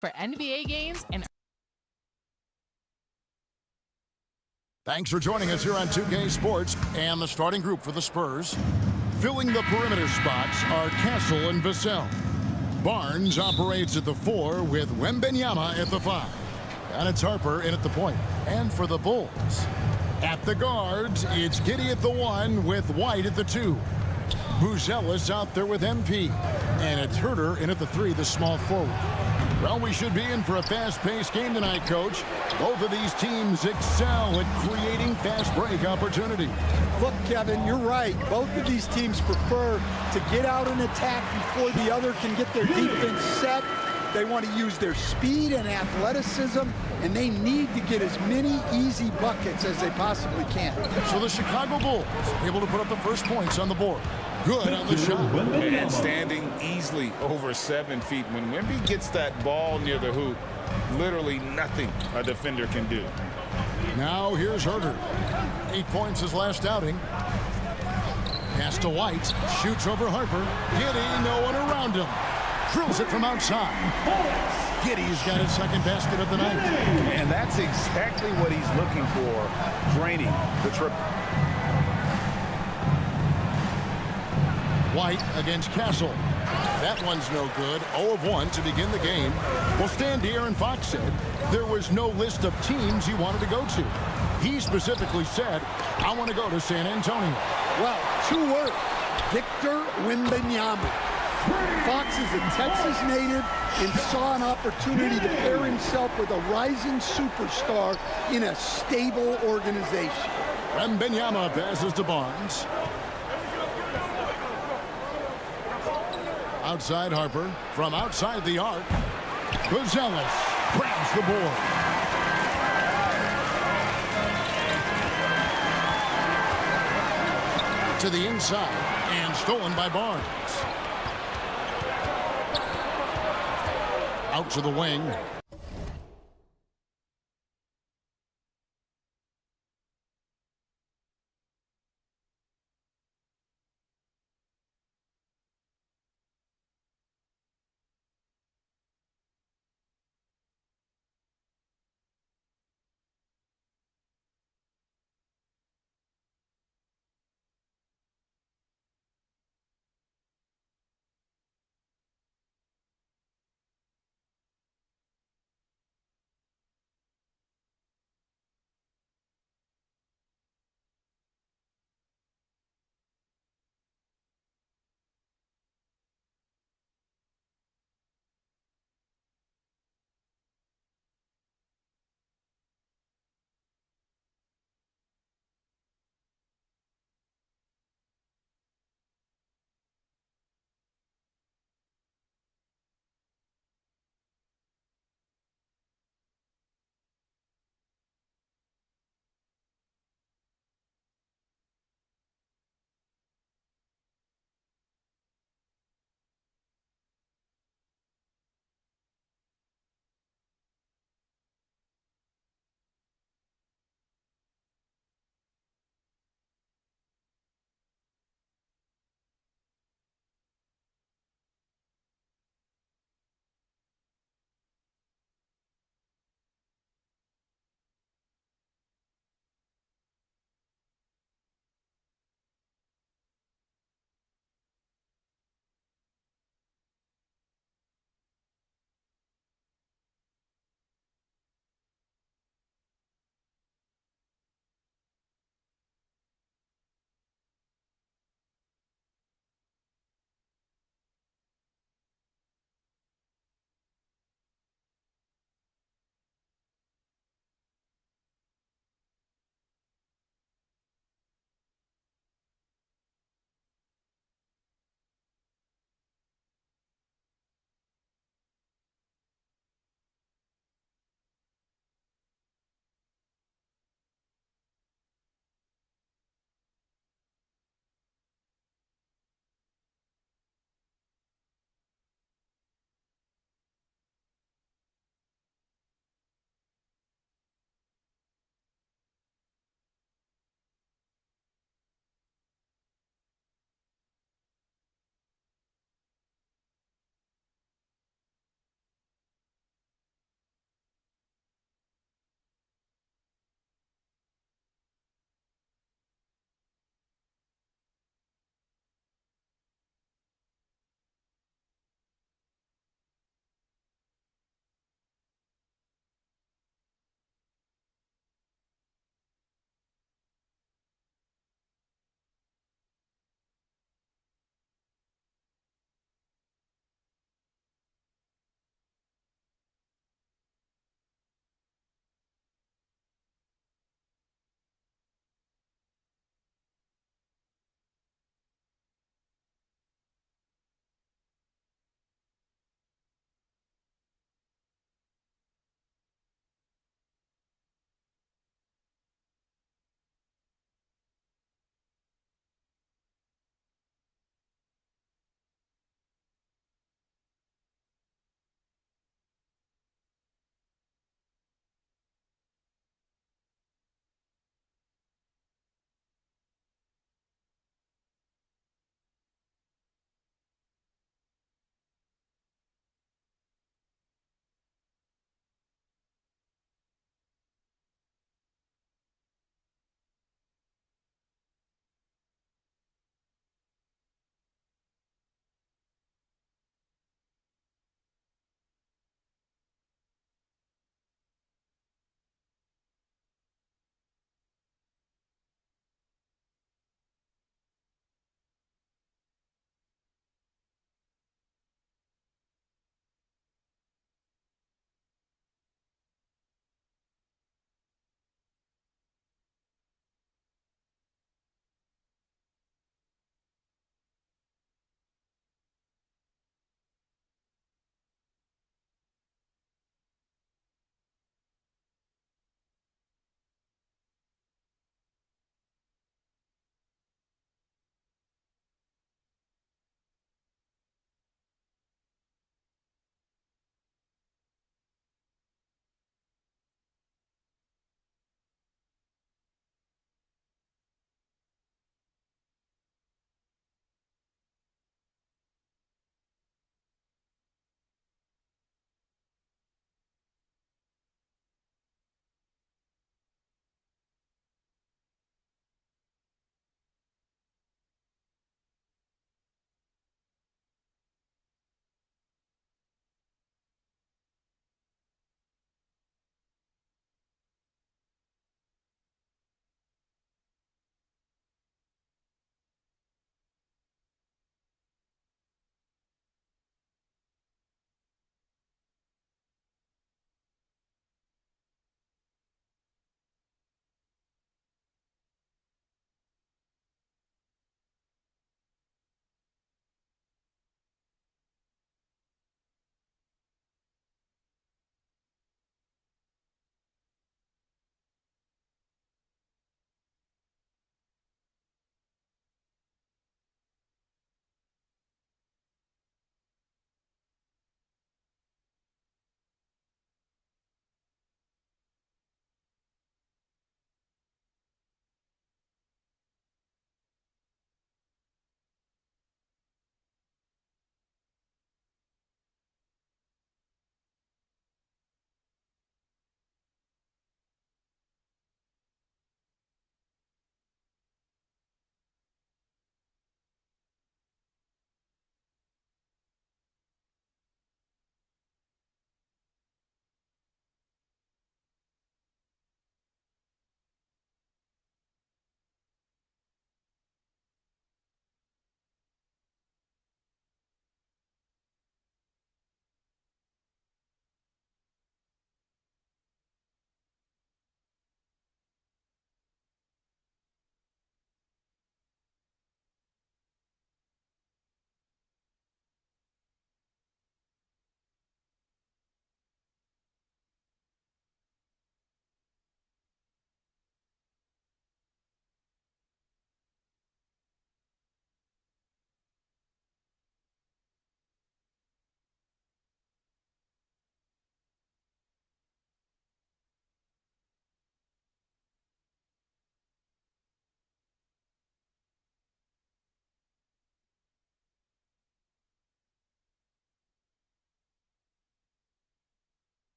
for NBA games and Thanks for joining us here on 2K Sports. And the starting group for the Spurs. Filling the perimeter spots are Castle and Vassell. Barnes operates at the 4 with Wembanyama at the 5. And it's Harper in at the point. And for the Bulls, at the guards, it's Giddey at the 1 with White at the 2. Buzelis out there with MP. And it's Herter in at the 3, the small forward. Well, we should be in for a fast-paced game tonight, Coach. Both of these teams excel at creating fast break opportunities. Look, Kevin, you're right. Both of these teams prefer to get out and attack before the other can get their defense set. They want to use their speed and athleticism, and they need to get as many easy buckets as they possibly can. So the Chicago Bulls able to put up the first points on the board. Good on the shot. And standing easily over 7 feet. When Wemby gets that ball near the hoop, literally nothing a defender can do. Now here's Herter. 8 points his last outing. Pass to White. Shoots over Harper. Giddey, no one around him. Drills it from outside. Giddey's got his second basket of the night. And that's exactly what he's looking for, draining the triple. White against Castle. That one's no good. 0 of 1 to begin the game. Well, Stan De'Aaron Fox said there was no list of teams he wanted to go to. He specifically said, I want to go to San Antonio. Well, 2 words. Victor Wembanyama. Fox is a Texas native and saw an opportunity to pair himself with a rising superstar in a stable organization. Wembanyama passes to Barnes. Outside Harper. From outside the arc. Buzelis grabs the board. To the inside. And stolen by Barnes. Out to the wing.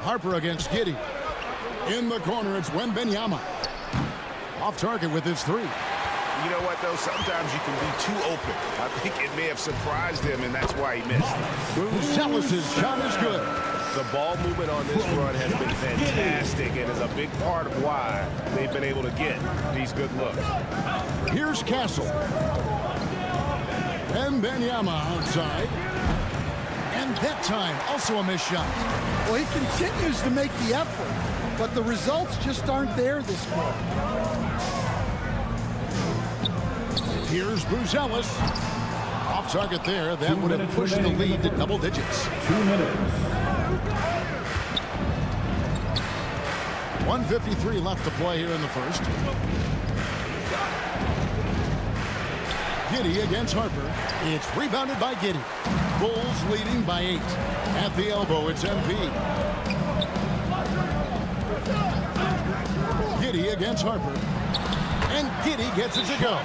Harper against Giddey. In the corner, it's Wembanyama. Off target with his three. You know what, though? Sometimes you can be too open. I think it may have surprised him, and that's why he missed. Buzelis' shot is good. The ball movement on this run has been fantastic and is a big part of why they've been able to get these good looks. Here's Castle. Wembanyama outside. And that time, also a missed shot. Well, he continues to make the effort, but the results just aren't there this quarter. Here's Buzelis. Off target there. That would have pushed the lead to double digits. 2 minutes. 1:53 left to play here in the first. Giddey against Harper. It's rebounded by Giddey. Bulls leading by 8. At the elbow, it's MP. Giddey against Harper. And Giddey gets it to go.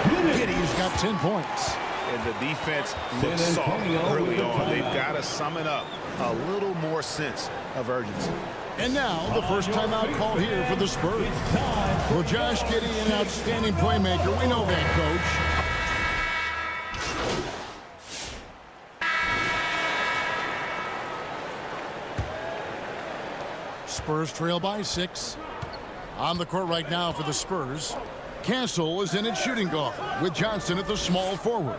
Giddey's got 10 points. And the defense looks soft early on. They've got to summon up a little more sense of urgency. And now, the first timeout called here for the Spurs. Well, Josh Giddey, an outstanding playmaker. We know that, Coach. Spurs trail by 6. On the court right now for the Spurs. Castle is in at shooting guard with Johnson at the small forward.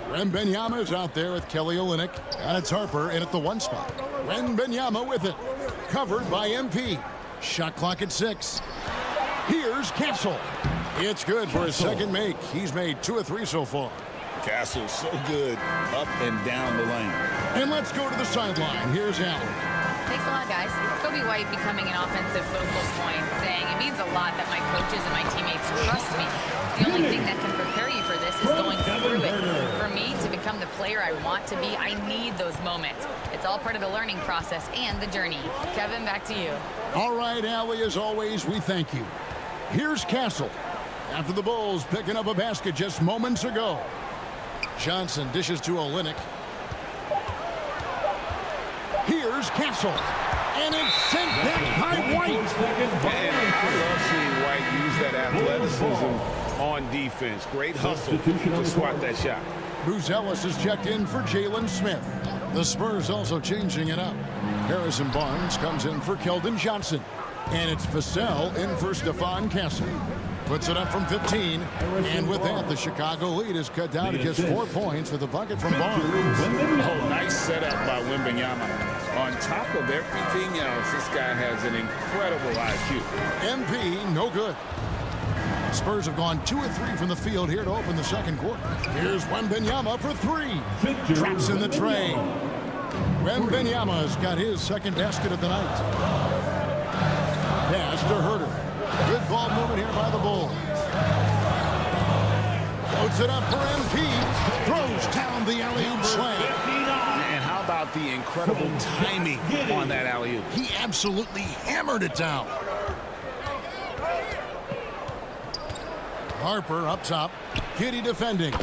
Wembanyama is out there with Kelly Olynyk, and it's Harper in at the 1 spot. Wembanyama with it. Covered by MP. Shot clock at 6. Here's Castle. It's good for his second make. He's made 2 of 3 so far. Castle's so good up and down the lane. And let's go to the sideline. Here's Allen. Thanks a lot, guys. Kobe White becoming an offensive focal point, saying it means a lot that my coaches and my teammates trust me. The only thing that can prepare you for this is going through it. For me to become the player I want to be, I need those moments. It's all part of the learning process and the journey. Kevin, back to you. All right, Allie, as always, we thank you. Here's Castle. After the Bulls picking up a basket just moments ago. Johnson dishes to Olynyk. Here's Castle. And it's sent back by White. And I love seeing White use that athleticism on defense. Great hustle to swat that shot. Buzelis is checked in for Jalen Smith. The Spurs also changing it up. Harrison Barnes comes in for Keldon Johnson. And it's Vassell in for Stephon Castle. Puts it up from 15. And with that, the Chicago lead is cut down to just 4 points with a bucket from Barnes. Oh, nice setup by Wembanyama. On top of everything else, this guy has an incredible IQ. MP, no good. Spurs have gone 2 of 3 from the field here to open the second quarter. Here's Wembanyama for 3. Drops in the tray. Wembanyama's got his second basket of the night. Pass to Herter. Good ball movement here by the Bulls. Floats it up for MP. Throws down the alley-oop slam. And how about the incredible timing on that alley-oop? He absolutely hammered it down. Harper up top. Giddey defending.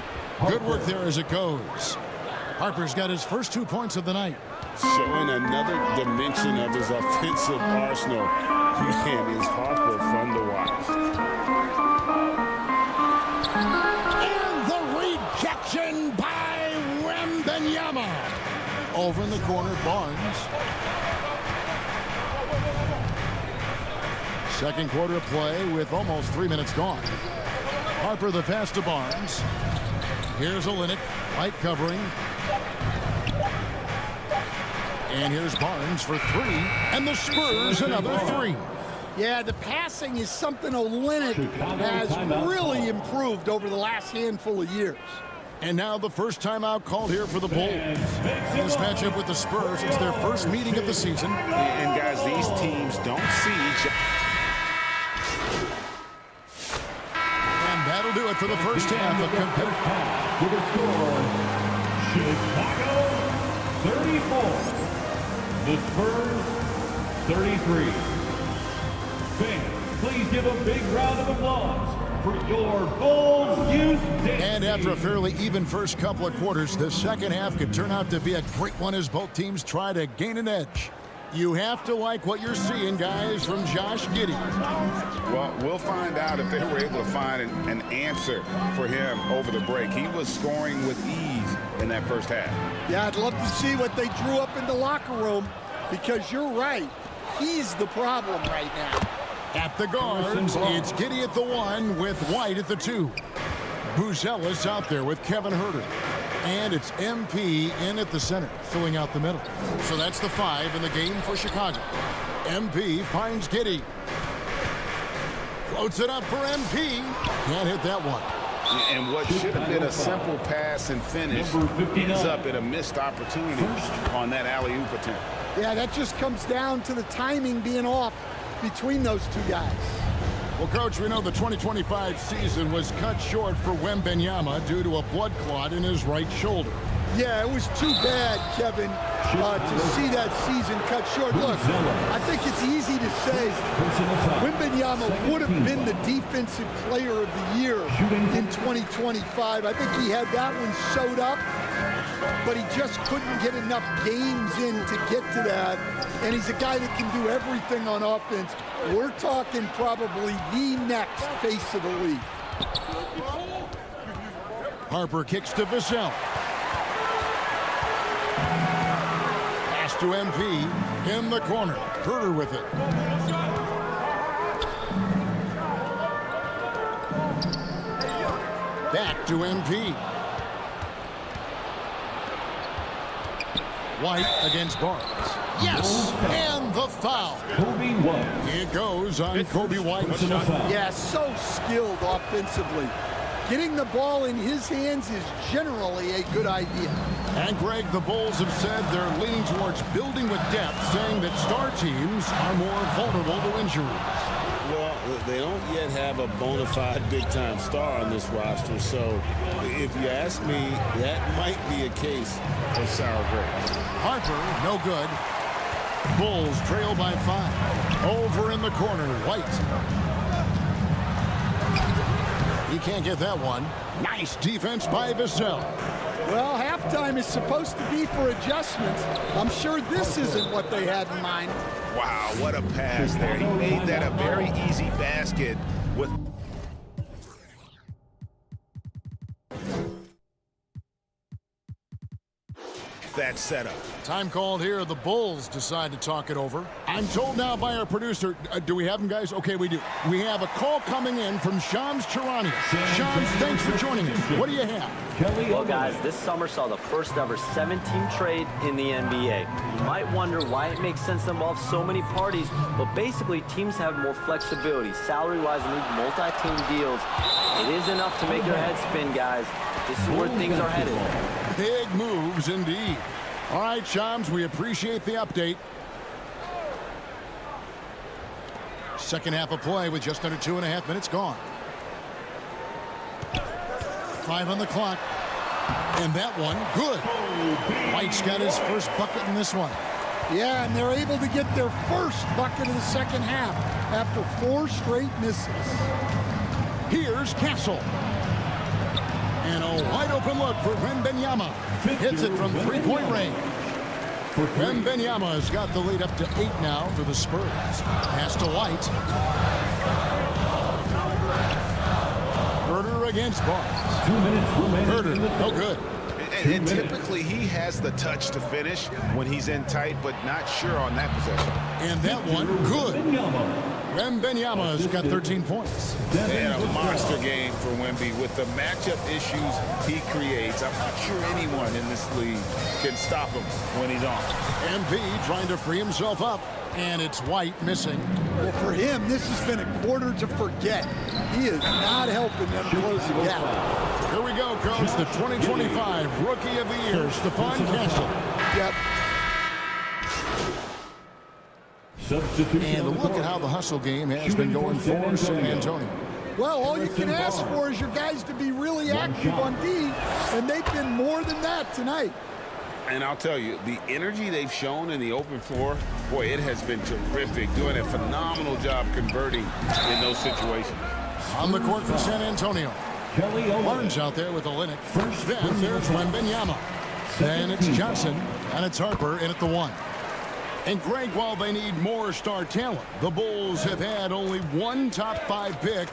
Good work there as it goes. Harper's got his first 2 points of the night. Showing another dimension of his offensive arsenal. Man, is Harper fun to watch. And the rejection by Wembanyama. Over in the corner, Barnes. Second quarter of play with almost 3 minutes gone. Harper the pass to Barnes. Here's Olynyk, White covering. And here's Barnes for 3. And the Spurs another 3. Yeah, the passing is something Olynyk has really improved over the last handful of years. And now the first timeout called here for the Bulls. This matchup with the Spurs, it's their first meeting of the season. And guys, these teams don't see each other. And that'll do it for the first half of competitive. To the score, Chicago 34. The Spurs 33. Fans, please give a big round of applause for your Bulls youth team. And after a fairly even first couple of quarters, the second half could turn out to be a great one as both teams try to gain an edge. You have to like what you're seeing, guys, from Josh Giddey. Well, we'll find out if they were able to find an answer for him over the break. He was scoring with ease in that first half. Yeah, I'd love to see what they drew up in the locker room, because you're right. He's the problem right now. At the guards, it's Giddey at the 1 with White at the 2. Buzelis out there with Kevin Herter. And it's MP in at the center, filling out the middle. So that's the 5 in the game for Chicago. MP finds Giddey. Floats it up for MP. Can't hit that one. And what should have been a simple pass and finish ends up in a missed opportunity on that alley-oop attempt. Yeah, that just comes down to the timing being off between those two guys. Well, Coach, we know the 2025 season was cut short for Wembanyama due to a blood clot in his right shoulder. Yeah, it was too bad, Kevin, to see that season cut short. Look, I think it's easy to say Wembanyama would have been the defensive player of the year in 2025. I think he had that one sewed up, but he just couldn't get enough games in to get to that. And he's a guy that can do everything on offense. We're talking probably the next face of the league. Harper kicks to Vassell. Pass to MP in the corner. Herter with it. Back to MP. White against Barnes. Yes, and the foul. Kobe White. It goes on Kobe White. Yeah, so skilled offensively. Getting the ball in his hands is generally a good idea. And Greg, the Bulls have said they're leaning towards building with depth, saying that star teams are more vulnerable to injury. Well, they don't yet have a bona fide big-time star on this roster, so if you ask me, that might be a case of sour grapes. Harper, no good. Bulls trail by 5. Over in the corner, White. He can't get that one. Nice defense by Vassell. Well, halftime is supposed to be for adjustments. I'm sure this isn't what they had in mind. Wow, what a pass there. He made that a very easy basket with that setup. Time called here. The Bulls decide to talk it over. I'm told now by our producer, do we have him, guys? Okay, we do. We have a call coming in from Shams Charania. Shams, thanks for joining us. What do you have? Well, guys, this summer saw the first ever 7-team trade in the NBA. You might wonder why it makes sense to involve so many parties, but basically teams have more flexibility, salary-wise, and need multi-team deals. It is enough to make your head spin, guys. This is where things are headed. Big moves indeed. All right, Shams, we appreciate the update. Second half of play with just under 2.5 minutes gone. 5 on the clock. And that one, good. White's got his first bucket in this one. Yeah, and they're able to get their first bucket of the second half after 4 straight misses. Here's Castle. And a wide open look for Wembanyama. Hits it from 3-point range. Wembanyama has got the lead up to 8 now for the Spurs. Pass to White. Herter against Barnes. 2 minutes remaining. Herter, no good. And typically he has the touch to finish when he's in tight, but not sure on that possession. And that one, good. Wembanyama has got 13 points. And a monster game for Wemby with the matchup issues he creates. I'm not sure anyone in this league can stop him when he's on. MP trying to free himself up, and it's White missing. Well, for him, this has been a quarter to forget. He is not helping them close the gap. Here we go, Coach. The 2025 Rookie of the Year, Stephon Castle. Yep. And look at how the hustle game has been going for San Antonio. Well, all you can ask for is your guys to be really active on D, and they've been more than that tonight. And I'll tell you, the energy they've shown in the open floor, boy, it has been terrific. Doing a phenomenal job converting in those situations. On the court for San Antonio. Barnes out there with Olynyk. Then there's Wembanyama. Then it's Johnson, and it's Harper in at the 1. And Greg, while they need more star talent, the Bulls have had only one top 5 pick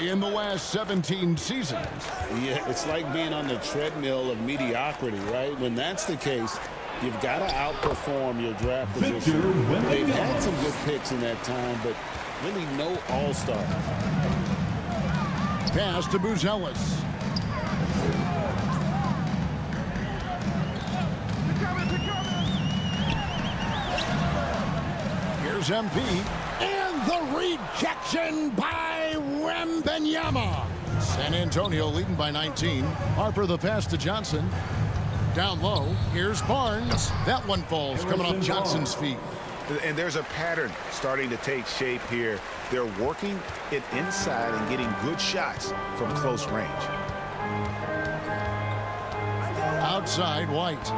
in the last 17 seasons. Yeah, it's like being on the treadmill of mediocrity, right? When that's the case, you've got to outperform your draft position. They've had some good picks in that time, but really no all-stars. Pass to Buzelis. Here's MP. And the rejection by Wembanyama. San Antonio leading by 19. Harper the pass to Johnson. Down low. Here's Barnes. That one falls coming off Johnson's feet. And there's a pattern starting to take shape here. They're working it inside and getting good shots from close range. Outside, White.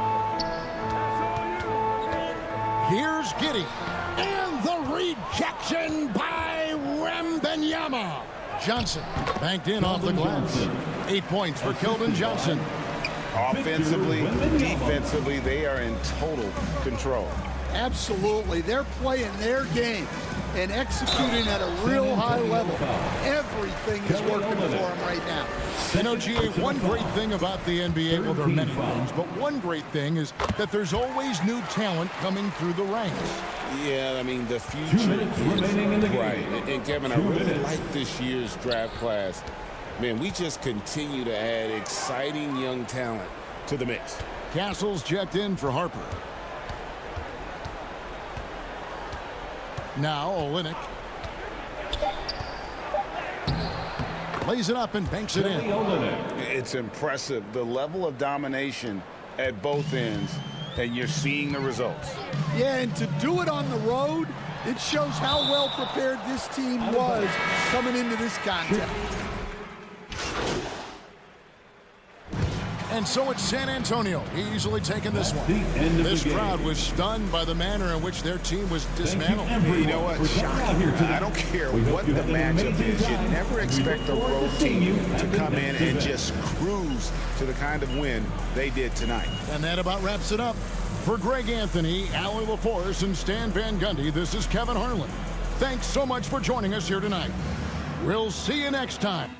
Here's Giddey. And the rejection by Wembanyama. Johnson banked in off the glass. 8 points for Keldon Johnson. Offensively, defensively, they are in total control. Absolutely. They're playing their game and executing at a real high level. Everything is working for them right now. You know, GA, one great thing about the NBA, well, there are many things, but one great thing is that there's always new talent coming through the ranks. Yeah, I mean, the future is bright. And Kevin, I really like this year's draft class. Man, we just continue to add exciting young talent to the mix. Castle's checked in for Harper. Now Olynyk. Lays it up and banks it in. It's impressive, the level of domination at both ends, and you're seeing the results. Yeah, and to do it on the road, it shows how well prepared this team was coming into this contest. And so it's San Antonio easily taking this one. This crowd was stunned by the manner in which their team was dismantled. You know what? Shocking. I don't care what the matchup is. You never expect a road team to come in and just cruise to the kind of win they did tonight. And that about wraps it up. For Greg Anthony, Allie LaForce, and Stan Van Gundy, this is Kevin Harlan. Thanks so much for joining us here tonight. We'll see you next time.